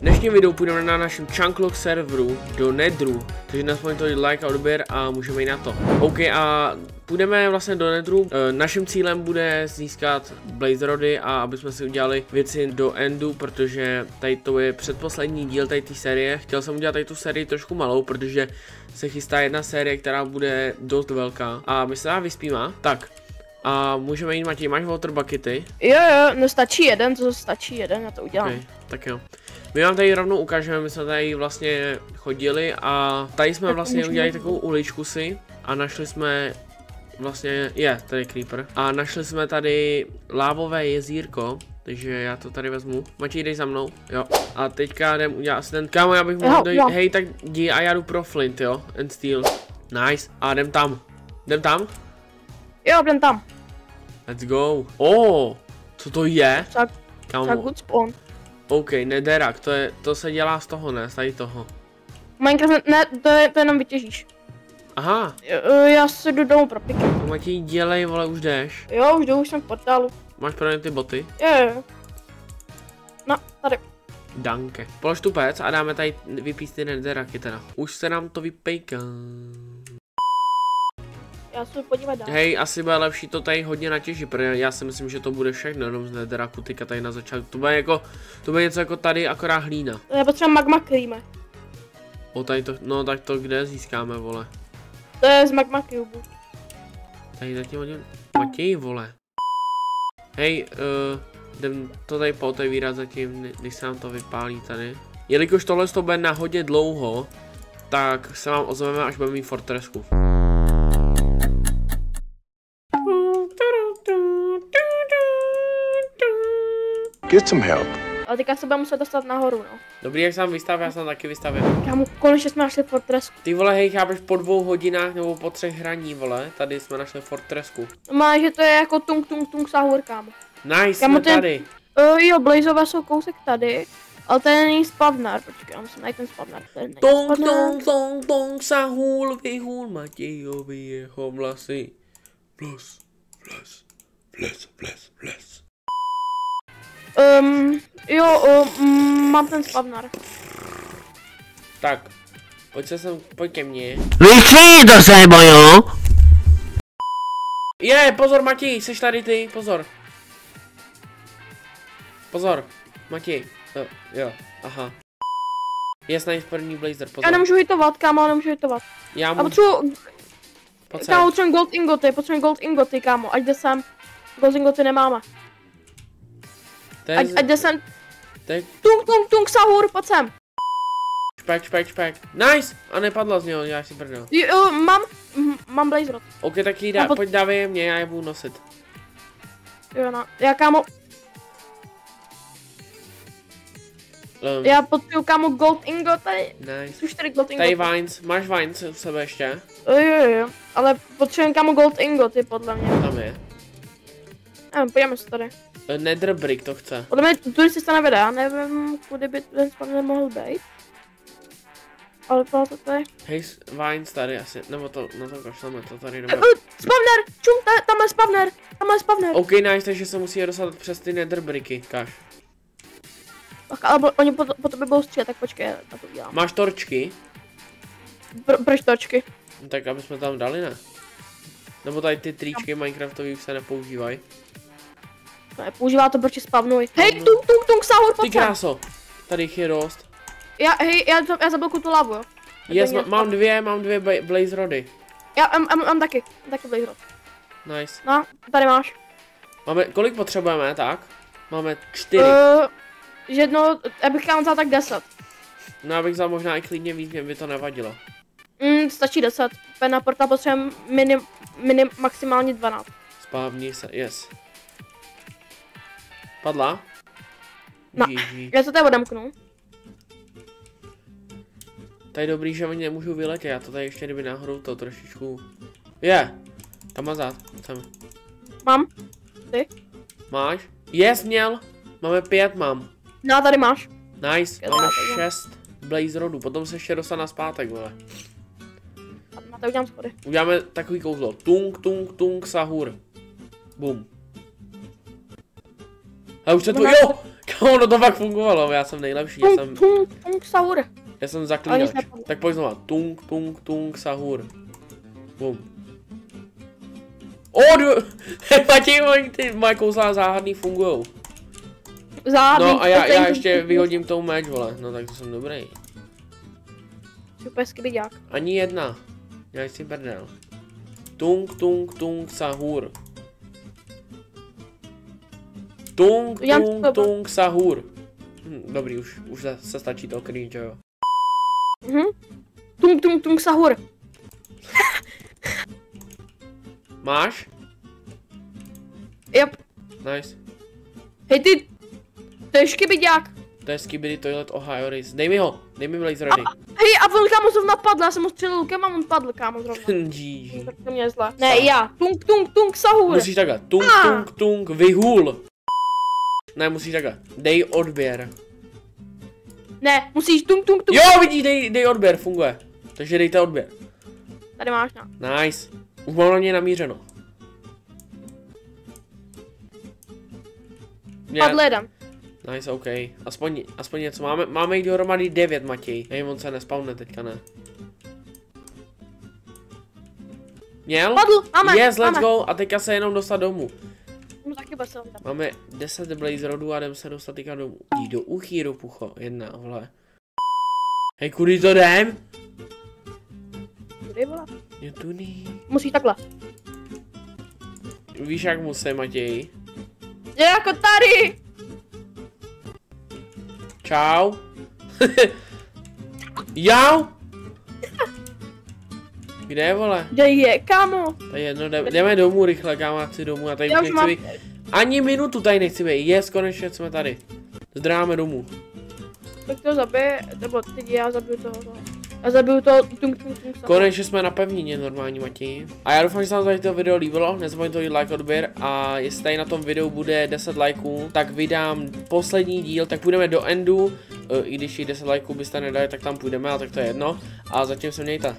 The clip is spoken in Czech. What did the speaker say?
dnešním videu půjdeme na našem Chunklok serveru do Netheru, takže naspoň to like a odběr a můžeme jít na to. OK, a půjdeme vlastně do Netheru. Naším cílem bude získat Blaze Rody a aby jsme si udělali věci do Endu, protože tady to je předposlední díl tady té série. Chtěl jsem udělat tady tu sérii trošku malou, protože se chystá jedna série, která bude dost velká a my se dá vyspíme. Tak. A můžeme jít, Matěj, máš water buckety? Jo, no stačí jeden, to stačí jeden, já to udělám. Okay, tak jo. My vám tady rovnou ukážeme, my jsme tady vlastně chodili a tady jsme vlastně udělali takovou uličku si a našli jsme vlastně, tady creeper, a našli jsme tady lávové jezírko, takže já to tady vezmu. Matěj, dej za mnou, jo. A teďka jdem udělat asi ten, kámo, já bych mohl dojít, hej, tak jdi a já jdu pro flint, jo, and steel. Nice, a jdem tam. Jdem tam? Jo, jdem tam. Let's go. Co to je? Tak good spawn. OK, netherrack, to se dělá z toho, ne? Z tady toho. Minecraft, ne, to jenom vytěžíš. Aha. Já se jdu domů pro piky. To Matěj, dělej, vole, už jdeš. Jo, už jdu, už jsem v portálu. Máš pro ně ty boty? Jo. No, tady. Danke. Polož tu pec a dáme tady vypíst ty netherracky teda. Už se nám to vypejká. Já se podívat dál. Hej, asi bude lepší to tady hodně natěžit, protože já si myslím, že to bude všechno jenom z netherracku tyka tady na začátku. To bude něco jako tady, akorát hlína. Já potřeba magma creamy. Tady to, no tak to kde získáme, vole? To je z magma cube. Tady zatím hodím, Matěj, vole. Hej, jdem to tady pootevírat zatím, když se nám to vypálí tady. Jelikož tohle to bude na hodně dlouho, tak se vám ozveme, až budeme mít fortresku. Get some help. Ale teďka se bude muset dostat nahoru, no. Dobrý, jak jsem vystavil, já jsem taky vystavil. Kámo, konečně jsme našli fortresku. Ty vole, hej, chápeš, po 2 hodinách nebo po 3 hraní, vole, tady jsme našli fortresku. Má, že to je jako tung sahur, kámo. Nice, Kámo, jsme tady. Jo, blazové jsou kousek tady, ale to není spavnar, počkej, já musím najít ten spavnar. Tong, sahul, vyhul Matějovi jeho vlasy. Bles. Mám ten spavnar. Tak, pojď ke mně. Vyšli to se boju! Pozor Matěj, seš tady ty, pozor. Pozor, Matěj, jo, aha. Je sniperní blazer, pozor. Já nemůžu hitovat, kámo, nemůžu hitovat. Já potřebuji gold ingoty, kámo, ať jde sem. Gold ingoty nemáme. Ať jde sem. Tung, sahur, pojď sem. Špek. Nice! A nepadla z něho, já si prdel. Jo, mám blaze rod. OK, tak jí pojď dávej je mě, já je budu nosit. Jo, no, já kámo. Já potřebuji, kámo, gold ingoty. Nice. Jsou 4 gold ingoty. Tady vines, máš vines u sebe ještě? Jo, ale potřebujeme, kámo, gold ingoty, podle mě. Tam je. Podíváme se tady. Nether brick to chce. Podle mě tudy se nevede, já nevím, kudy by ten spawner mohl být. Ale to tady. Hej, vines tady asi, nebo to, na to kašleme, to tady nebo... Spawner! Čum, tam je spawner! OK, nice, takže se musí dostat přes ty nether bricky, kaž. Tak, ale oni po tobě budou střílet, tak počkej, já to udělám. Máš torčky? Proč torčky? Tak aby jsme tam dali, ne? Nebo tady ty tričky Minecraftový se nepoužívají. Ne, používá to, proč spavnuj. Hej, tung, sahur, pojď. Ty kráso, tady jich je dost. Já zablokuju tu lavu, jo. Yes, mám dvě blaze rody. Já mám taky blaze rod. Nice. No, tady máš. Máme, kolik potřebujeme, tak? Máme 4. Jedno, já bych tam vzal tak 10. No, abych vzal možná i klidně víc, mě by to nevadilo. Stačí 10. Na porta potřebujeme maximálně 12. Spávni se, yes. Padla? No, já to tady odemknu. Tady dobrý, že oni nemůžu vyletět, já to tady ještě kdyby náhodou to trošičku... Tam mazat, chceme. Mám. Ty? Máš? Yes, měl! Máme 5, mám. No, tady máš. Nice, máme 6 blaze rodů, potom se ještě dostane zpátek, vole. Na to udělám schody. Uděláme takový kouzlo. Tung, sahur. Bum. A už se to, jo! Ono to fakt fungovalo, já jsem nejlepší, Tung Sahur. já jsem zaklínač. Tak pojď znova, tung Sahur. Bum. Matěj, ty moje kouzla záhadný fungujou. No a já ještě vyhodím tou meč, vole, no tak to jsem dobrý. Super skvělák. Ani jedna, já si prdel. Tung Sahur. Tung Sahur. Dobrý, už se stačí to cringe, jo. Tung Sahur. Máš? Yep. Nice. Hej ty, to je škybiďák. To je Skibidi Toilet Ohio Race. Dej mi ho, dej mi Blaze ready. Hej, a on kámo zrovna napadl, já jsem ho střelil lukem a on padl kámo zrovna. GG. Tak to mě je zle. Ne, já. Tung Sahur. Musíš takhle. Tung, vyhul. Ne, musíš takhle. Dej odběr. Ne, musíš tung. Jo, vidíš, dej odběr, funguje. Takže dejte odběr. Tady máš na. Nice. Už mám na něj namířeno. Padl jeden. Nice, OK. Aspoň něco. Máme jich dohromady 9, Matěj. Hej, on se nespawne teďka, ne? Měl? Padl, máme. Yes, let's go. A teďka se jenom dostat domů. No taky bez toho. Máme 10 Blaze rodů a jdeme se dostat teďka domů. Jdi do uchýru, pucho. Jedna, vole. Hej, kudy to jdem? Kudy, vole? Je tudy. Musíš takhle. Víš, jak musím, Matěj? Je jako tady. Čau. Jau. Kde je, vole? Kde je, kámo? To je jedno, jdeme domů rychle, kámo, já chci domů, já tady už nechci být. Ani minutu tady nechci být, yes, konečně jsme tady. Zdráme domů. Tak to zabije, nebo teď já zabiju toho. Já zabiju to tung. Konečně jsme na pevnině normální, Matěj. A já doufám, že se vám tady to video líbilo, nezapomeňte hodit like, odběr a jestli tady na tom videu bude 10 lajků, tak vydám poslední díl, tak půjdeme do endu, i když i 10 lajků byste nedali, tak tam půjdeme, ale tak to je jedno. A zatím se mějte.